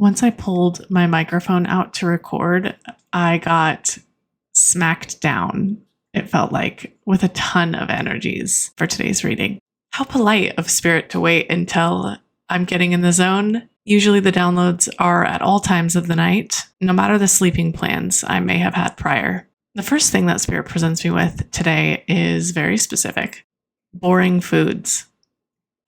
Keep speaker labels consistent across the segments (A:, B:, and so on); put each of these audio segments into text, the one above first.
A: Once I pulled my microphone out to record, I got smacked down, it felt like, with a ton of energies for today's reading. How polite of Spirit to wait until I'm getting in the zone. Usually the downloads are at all times of the night, no matter the sleeping plans I may have had prior. The first thing that Spirit presents me with today is very specific. Boring foods.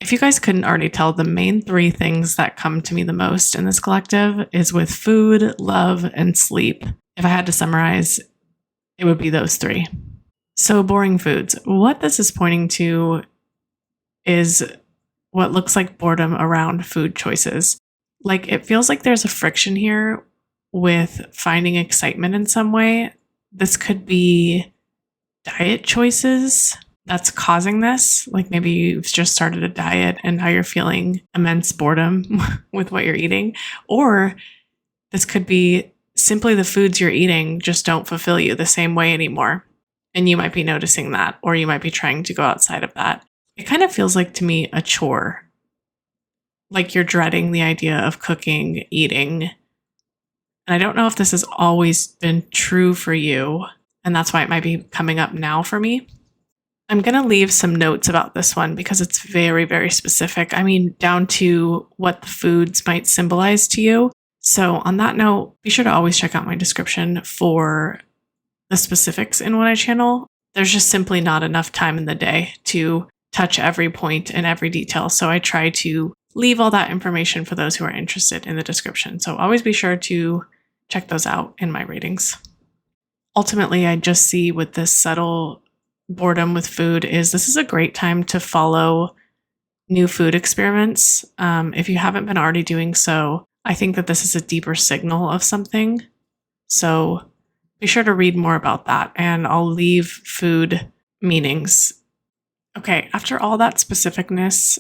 A: If you guys couldn't already tell, the main three things that come to me the most in this collective is with food, love, and sleep. If I had to summarize, it would be those three. So boring foods. What this is pointing to is what looks like boredom around food choices. Like, it feels like there's a friction here with finding excitement in some way. This could be diet choices that's causing this. Like, maybe you've just started a diet and now you're feeling immense boredom with what you're eating. Or this could be simply the foods you're eating just don't fulfill you the same way anymore. And you might be noticing that, or you might be trying to go outside of that. It kind of feels like to me a chore. Like you're dreading the idea of cooking, eating. And I don't know if this has always been true for you, and that's why it might be coming up now for me. I'm going to leave some notes about this one because it's very, very specific. I mean, down to what the foods might symbolize to you. So on that note, be sure to always check out my description for the specifics in what I channel. There's just simply not enough time in the day to touch every point and every detail. So I try to leave all that information for those who are interested in the description. So always be sure to check those out in my readings. Ultimately, I just see with this subtle boredom with food is this is a great time to follow new food experiments. If you haven't been already doing so, I think that this is a deeper signal of something. So be sure to read more about that, and I'll leave food meanings. Okay, after all that specificness,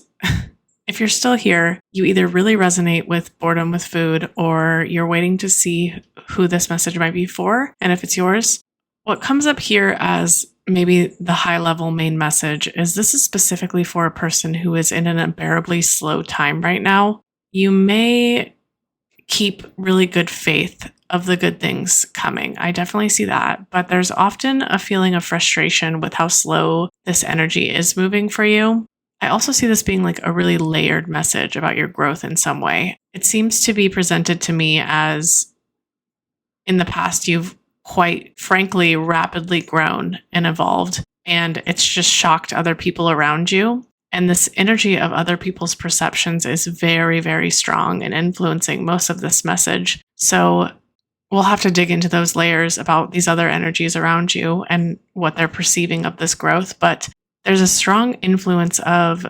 A: if you're still here, you either really resonate with boredom with food, or you're waiting to see who this message might be for. And if it's yours, what comes up here as maybe the high level main message is this is specifically for a person who is in an unbearably slow time right now. You may keep really good faith of the good things coming. I definitely see that, but there's often a feeling of frustration with how slow this energy is moving for you. I also see this being like a really layered message about your growth in some way. It seems to be presented to me as in the past, you've quite frankly rapidly grown and evolved, and it's just shocked other people around you. And this energy of other people's perceptions is very, very strong and influencing most of this message. So we'll have to dig into those layers about these other energies around you and what they're perceiving of this growth. But there's a strong influence of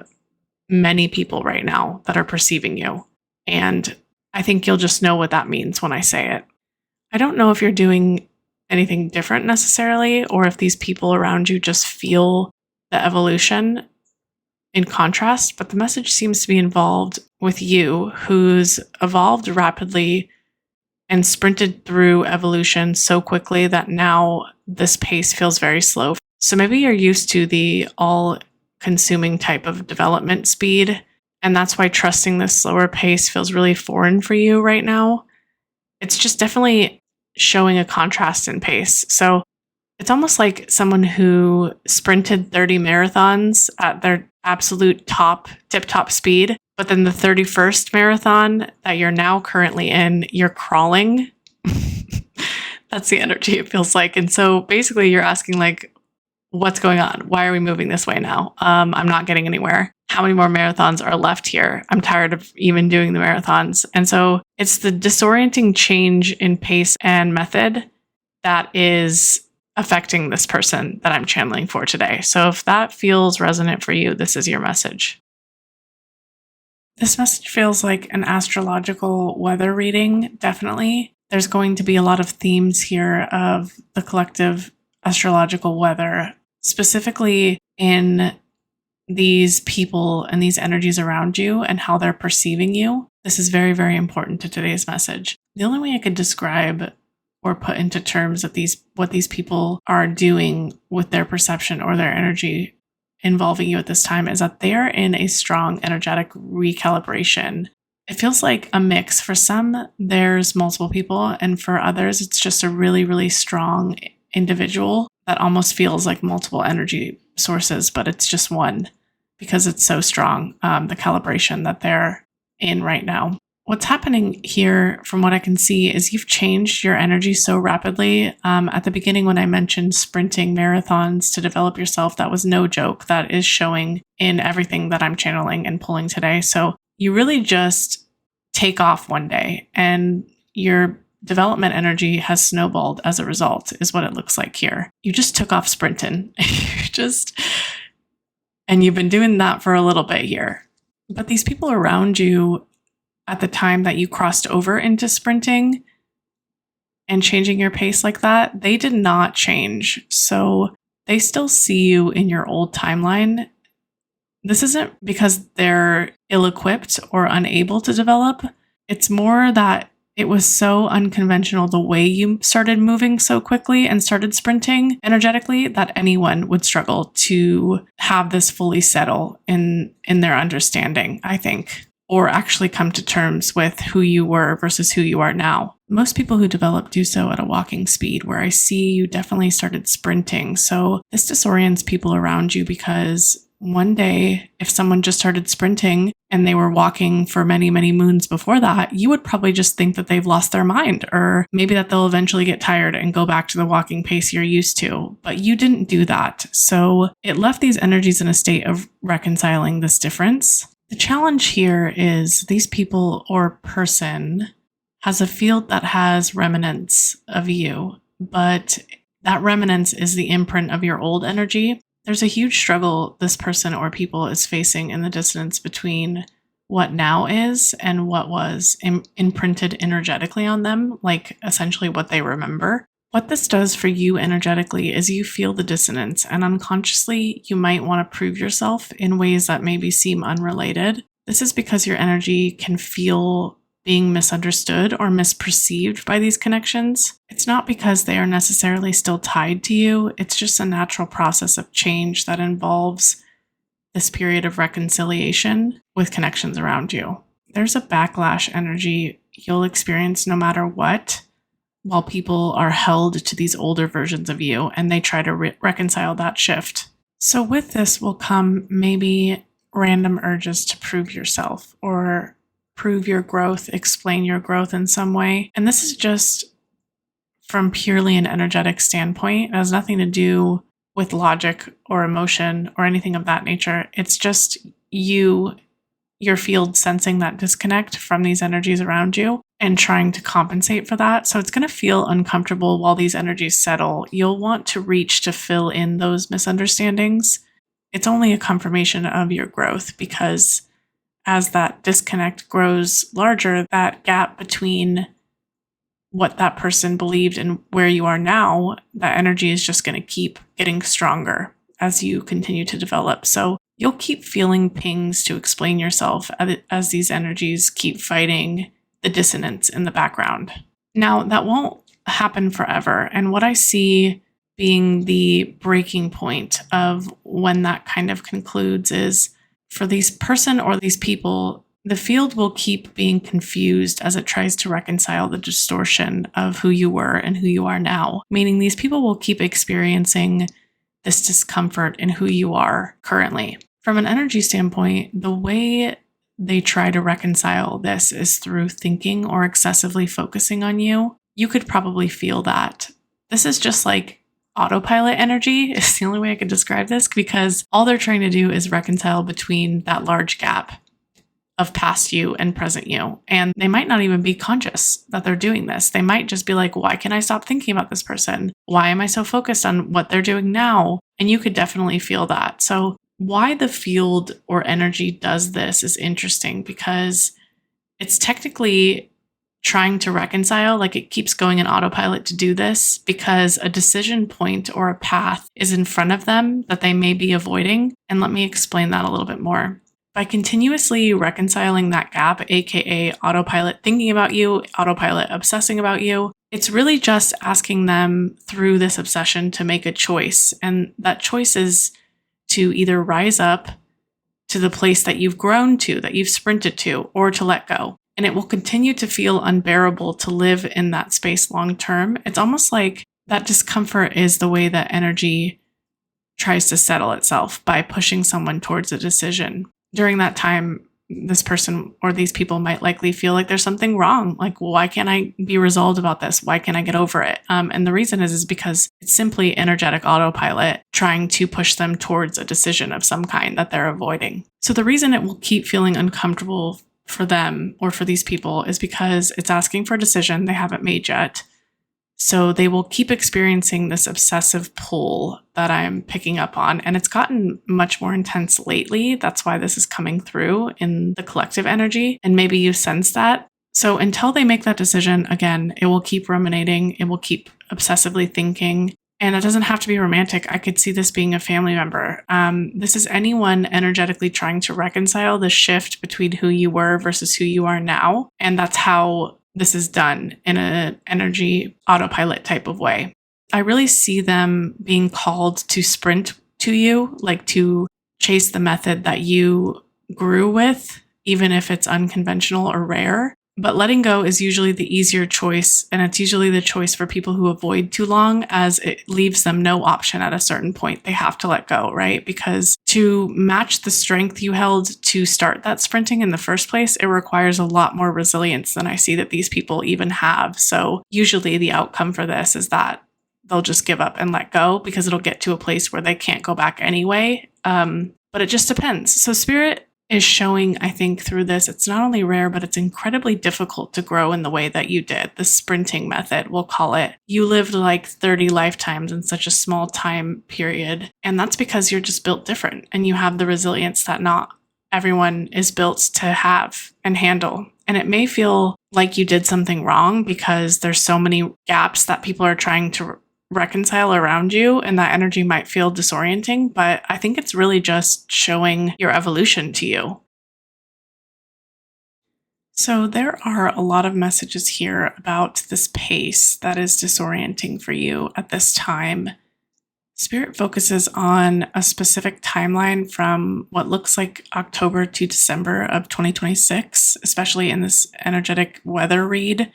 A: many people right now that are perceiving you. And I think you'll just know what that means when I say it. I don't know if you're doing anything different necessarily, or if these people around you just feel the evolution in contrast, but the message seems to be involved with you, who's evolved rapidly and sprinted through evolution so quickly that now this pace feels very slow. So maybe you're used to the all-consuming type of development speed, and that's why trusting this slower pace feels really foreign for you right now. It's just definitely showing a contrast in pace. So it's almost like someone who sprinted 30 marathons at their absolute tip-top speed, but then the 31st marathon that you're now currently in, you're crawling. That's the energy it feels like. And so basically you're asking like, what's going on? Why are we moving this way now? I'm not getting anywhere. How many more marathons are left here? I'm tired of even doing the marathons. And so it's the disorienting change in pace and method that is affecting this person that I'm channeling for today. So if that feels resonant for you, this is your message. This message feels like an astrological weather reading, definitely. There's going to be a lot of themes here of the collective astrological weather, specifically in these people and these energies around you and how they're perceiving you. This is very, very important to today's message. The only way I could describe or put into terms of what these people are doing with their perception or their energy involving you at this time is that they are in a strong energetic recalibration It feels like a mix. For some, there's multiple people, and for others, it's just a really, really strong individual that almost feels like multiple energy sources, but it's just one because it's so strong, the calibration that they're in right now. What's happening here, from what I can see, is you've changed your energy so rapidly. At the beginning, when I mentioned sprinting marathons to develop yourself, that was no joke. That is showing in everything that I'm channeling and pulling today. So you really just take off one day, and your development energy has snowballed as a result, is what it looks like here. You just took off sprinting. And you've been doing that for a little bit here. But these people around you at the time that you crossed over into sprinting and changing your pace like that, they did not change. So they still see you in your old timeline. This isn't because they're ill-equipped or unable to develop. It's more that it was so unconventional the way you started moving so quickly and started sprinting energetically that anyone would struggle to have this fully settle in their understanding, I think, or actually come to terms with who you were versus who you are now. Most people who develop do so at a walking speed, where I see you definitely started sprinting. So this disorients people around you, because one day, if someone just started sprinting and they were walking for many, many moons before that, you would probably just think that they've lost their mind, or maybe that they'll eventually get tired and go back to the walking pace you're used to. But you didn't do that. So it left these energies in a state of reconciling this difference. The challenge here is these people or person has a field that has remnants of you, but that remnants is the imprint of your old energy. There's a huge struggle this person or people is facing in the dissonance between what now is and what was imprinted energetically on them, like essentially what they remember. What this does for you energetically is you feel the dissonance, and unconsciously you might want to prove yourself in ways that maybe seem unrelated. This is because your energy can feel being misunderstood or misperceived by these connections. It's not because they are necessarily still tied to you. It's just a natural process of change that involves this period of reconciliation with connections around you. There's a backlash energy you'll experience no matter what, while people are held to these older versions of you and they try to reconcile that shift. So with this will come maybe random urges to prove yourself or prove your growth, explain your growth in some way. And this is just from purely an energetic standpoint. It has nothing to do with logic or emotion or anything of that nature. It's just your field sensing that disconnect from these energies around you and trying to compensate for that. So it's going to feel uncomfortable while these energies settle. You'll want to reach to fill in those misunderstandings. It's only a confirmation of your growth, because as that disconnect grows larger, that gap between what that person believed and where you are now, that energy is just going to keep getting stronger as you continue to develop. So you'll keep feeling pings to explain yourself as these energies keep fighting the dissonance in the background. Now, that won't happen forever. And what I see being the breaking point of when that kind of concludes is, for these person or these people, the field will keep being confused as it tries to reconcile the distortion of who you were and who you are now. Meaning these people will keep experiencing this discomfort in who you are currently. From an energy standpoint, the way they try to reconcile this is through thinking or excessively focusing on you. You could probably feel that. This is just like autopilot energy is the only way I could describe this, because all they're trying to do is reconcile between that large gap of past you and present you. And they might not even be conscious that they're doing this. They might just be like, why can I stop thinking about this person? Why am I so focused on what they're doing now? And you could definitely feel that. So why the field or energy does this is interesting, because it's technically trying to reconcile, like it keeps going in autopilot to do this because a decision point or a path is in front of them that they may be avoiding. And let me explain that a little bit more. By continuously reconciling that gap, aka autopilot thinking about you, autopilot obsessing about you, it's really just asking them through this obsession to make a choice. And that choice is to either rise up to the place that you've grown to, that you've sprinted to, or to let go. And it will continue to feel unbearable to live in that space long term. It's almost like that discomfort is the way that energy tries to settle itself by pushing someone towards a decision. During that time, this person or these people might likely feel like there's something wrong. Like, well, why can't I be resolved about this? Why can't I get over it? And the reason is because it's simply energetic autopilot trying to push them towards a decision of some kind that they're avoiding. So the reason it will keep feeling uncomfortable for them or for these people is because it's asking for a decision they haven't made yet. So they will keep experiencing this obsessive pull that I'm picking up on. And it's gotten much more intense lately. That's why this is coming through in the collective energy. And maybe you sense that. So until they make that decision, again, it will keep ruminating. It will keep obsessively thinking. And it doesn't have to be romantic. I could see this being a family member. This is anyone energetically trying to reconcile the shift between who you were versus who you are now. And that's how this is done in an energy autopilot type of way. I really see them being called to sprint to you, like to chase the method that you grew with, even if it's unconventional or rare. But letting go is usually the easier choice, and it's usually the choice for people who avoid too long, as it leaves them no option at a certain point. They have to let go, right? Because to match the strength you held to start that sprinting in the first place, it requires a lot more resilience than I see that these people even have. So usually the outcome for this is that they'll just give up and let go because it'll get to a place where they can't go back anyway. But it just depends. So Spirit is showing, I think, through this, it's not only rare, but it's incredibly difficult to grow in the way that you did. The sprinting method, we'll call it. You lived like 30 lifetimes in such a small time period. And that's because you're just built different and you have the resilience that not everyone is built to have and handle. And it may feel like you did something wrong because there's so many gaps that people are trying to reconcile around you, and that energy might feel disorienting, but I think it's really just showing your evolution to you. So there are a lot of messages here about this pace that is disorienting for you at this time. Spirit focuses on a specific timeline from what looks like October to December of 2026, especially in this energetic weather read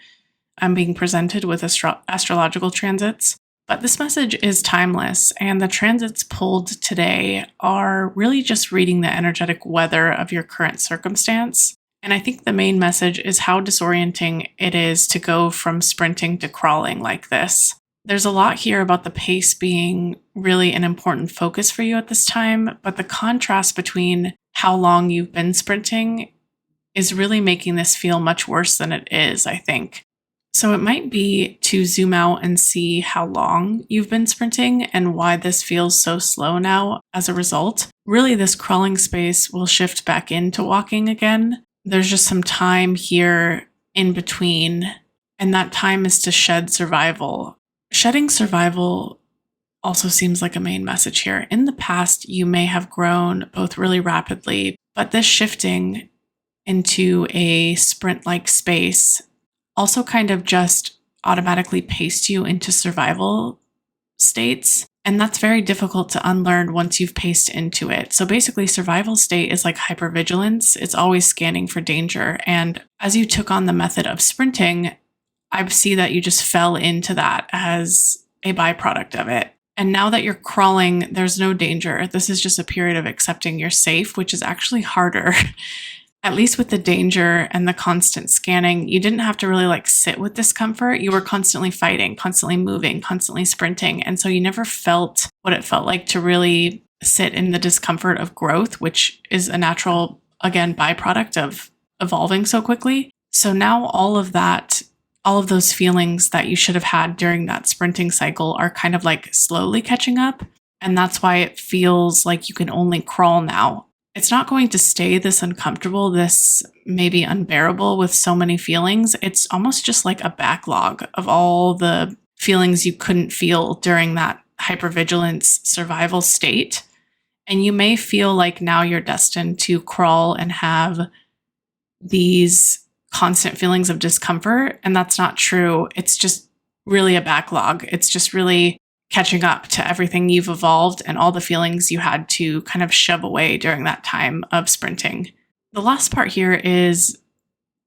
A: I'm being presented with astrological transits. But this message is timeless, and the transits pulled today are really just reading the energetic weather of your current circumstance. And I think the main message is how disorienting it is to go from sprinting to crawling like this. There's a lot here about the pace being really an important focus for you at this time, but the contrast between how long you've been sprinting is really making this feel much worse than it is, I think. So it might be to zoom out and see how long you've been sprinting and why this feels so slow now as a result. Really, this crawling space will shift back into walking again. There's just some time here in between, and that time is to shed survival. Shedding survival also seems like a main message here. In the past, you may have grown both really rapidly, but this shifting into a sprint-like space also kind of just automatically paced you into survival states. And that's very difficult to unlearn once you've paced into it. So basically, survival state is like hypervigilance. It's always scanning for danger. And as you took on the method of sprinting, I see that you just fell into that as a byproduct of it. And now that you're crawling, there's no danger. This is just a period of accepting you're safe, which is actually harder. At least with the danger and the constant scanning, you didn't have to really like sit with discomfort. You were constantly fighting, constantly moving, constantly sprinting. And so you never felt what it felt like to really sit in the discomfort of growth, which is a natural, again, byproduct of evolving so quickly. So now all of that, all of those feelings that you should have had during that sprinting cycle are kind of like slowly catching up. And that's why it feels like you can only crawl now. It's not going to stay this uncomfortable, this maybe unbearable with so many feelings. It's almost just like a backlog of all the feelings you couldn't feel during that hypervigilance survival state. And you may feel like now you're destined to crawl and have these constant feelings of discomfort. And that's not true. It's just really a backlog. It's just really catching up to everything you've evolved and all the feelings you had to kind of shove away during that time of sprinting. The last part here is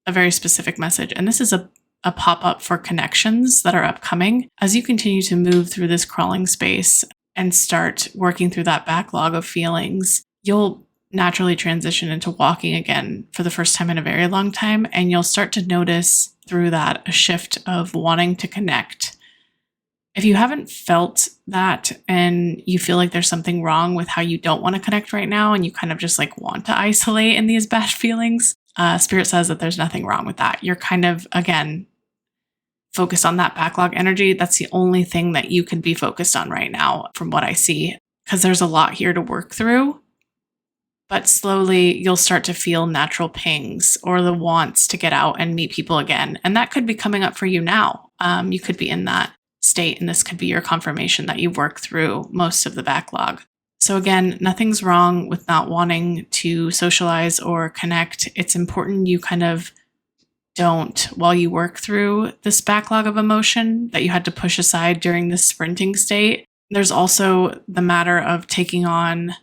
A: a very specific message, and this is a pop-up for connections that are upcoming. As you continue to move through this crawling space and start working through that backlog of feelings, you'll naturally transition into walking again for the first time in a very long time, and you'll start to notice through that a shift of wanting to connect. If you haven't felt that and you feel like there's something wrong with how you don't want to connect right now and you kind of just like want to isolate in these bad feelings, Spirit says that there's nothing wrong with that. You're kind of, again, focused on that backlog energy. That's the only thing that you can be focused on right now from what I see, because there's a lot here to work through. But slowly you'll start to feel natural pings or the wants to get out and meet people again. And that could be coming up for you now. You could be in that state, and this could be your confirmation that you've worked through most of the backlog. So again, nothing's wrong with not wanting to socialize or connect. It's important you kind of don't, while you work through this backlog of emotion that you had to push aside during this sprinting state. There's also the matter of taking on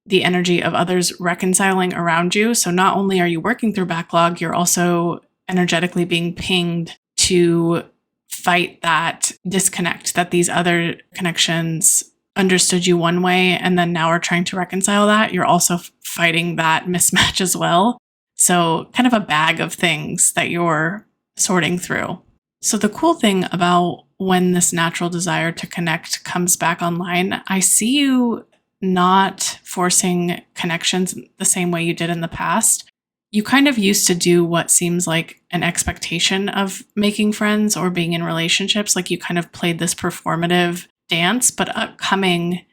A: the energy of others reconciling around you. So not only are you working through backlog, you're also energetically being pinged to fight that disconnect, that these other connections understood you one way and then now are trying to reconcile that. You're also fighting that mismatch as well. So kind of a bag of things that you're sorting through. So the cool thing about when this natural desire to connect comes back online, I see you not forcing connections the same way you did in the past. You kind of used to do what seems like an expectation of making friends or being in relationships. Like you kind of played this performative dance, but upcoming,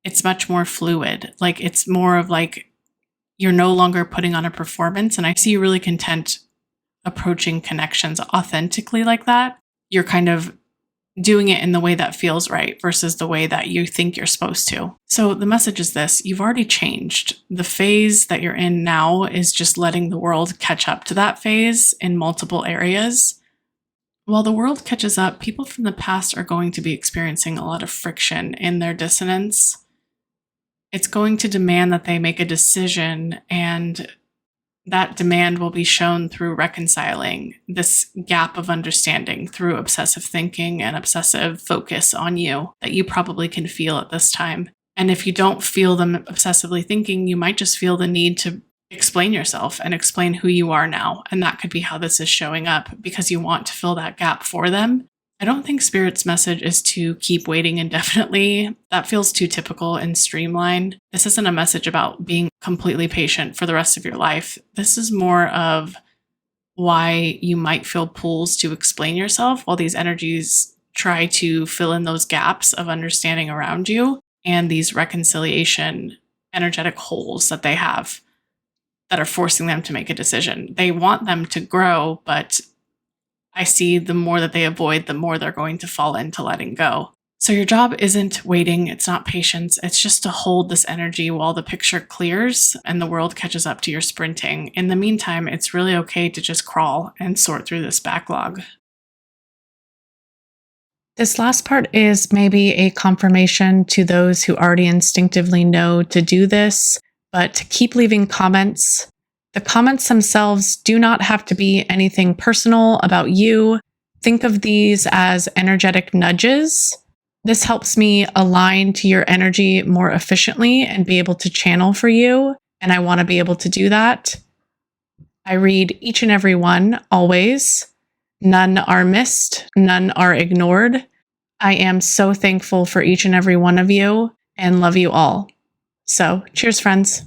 A: it's much more fluid. Like it's more of like, you're no longer putting on a performance. And I see you really content approaching connections authentically like that. You're kind of doing it in the way that feels right versus the way that you think you're supposed to. So the message is this: you've already changed. The phase that you're in now is just letting the world catch up to that phase in multiple areas. While the world catches up, people from the past are going to be experiencing a lot of friction in their dissonance. It's going to demand that they make a decision, and that demand will be shown through reconciling this gap of understanding through obsessive thinking and obsessive focus on you that you probably can feel at this time. And if you don't feel them obsessively thinking, you might just feel the need to explain yourself and explain who you are now. And that could be how this is showing up, because you want to fill that gap for them. I don't think Spirit's message is to keep waiting indefinitely. That feels too typical and streamlined. This isn't a message about being completely patient for the rest of your life. This is more of why you might feel pulls to explain yourself while these energies try to fill in those gaps of understanding around you and these reconciliation energetic holes that they have that are forcing them to make a decision. They want them to grow, but I see the more that they avoid, the more they're going to fall into letting go. So your job isn't waiting. It's not patience. It's just to hold this energy while the picture clears and the world catches up to your sprinting. In the meantime, it's really okay to just crawl and sort through this backlog. This last part is maybe a confirmation to those who already instinctively know to do this, but keep leaving comments. The comments themselves do not have to be anything personal about you. Think of these as energetic nudges. This helps me align to your energy more efficiently and be able to channel for you. And I want to be able to do that. I read each and every one, always. None are missed. None are ignored. I am so thankful for each and every one of you and love you all. So, cheers, friends.